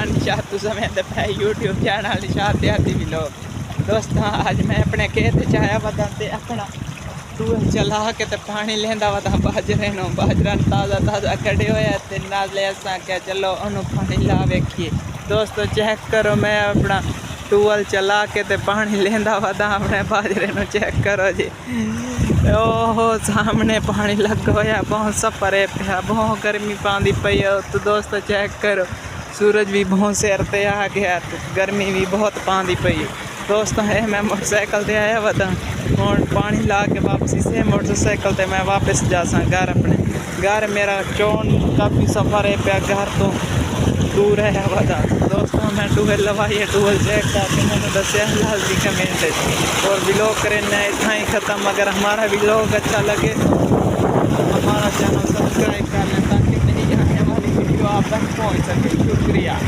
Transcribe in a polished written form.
निशात समय पे YouTube channel Nishat देहाती व्लॉग। दोस्तों आज मैं अपने खेत चाया वदाते अपना टूल चला के ते पानी लेंदा वदा बाजरे नो बाजरा ताज़ा ताज़ा कड़े होया ते नाले असां क्या चलो उन्हों पानी ला वेखिए। दोस्तों चेक करो मैं अपना टूल चला के ते पानी लेंदा वदा अपने बाजरे नो चेक करो जी। ओहो सामने पानी लग होया बहुत सफरे पे बहुत गर्मी पाँदी पई है। तो दोस्तों चेक करो सूरज भी बहुत सिर ते आ गया तो गर्मी भी बहुत पाँदी पई है। दोस्तों है मैं मोटरसाइकिल ते आया वदा और पानी ला के वापसी से मोटरसाइकिल ते मैं वापस जा सा घर अपने घर। मेरा चौन काफ़ी सफ़र है पे घर तो दूर है वदा। दोस्तों मैं टूवेल लवाई टूवेल चेक करके मैंने दसिया लाल जी कमेंट और व्लॉग करना इतना ही ख़त्म। अगर हमारा व्लॉग अच्छा लगे तो हमारा चैनल सब्सक्राइब कर लें ताकि नहीं आने वाली वीडियो आप तक पहुँच सके। शुक्रिया।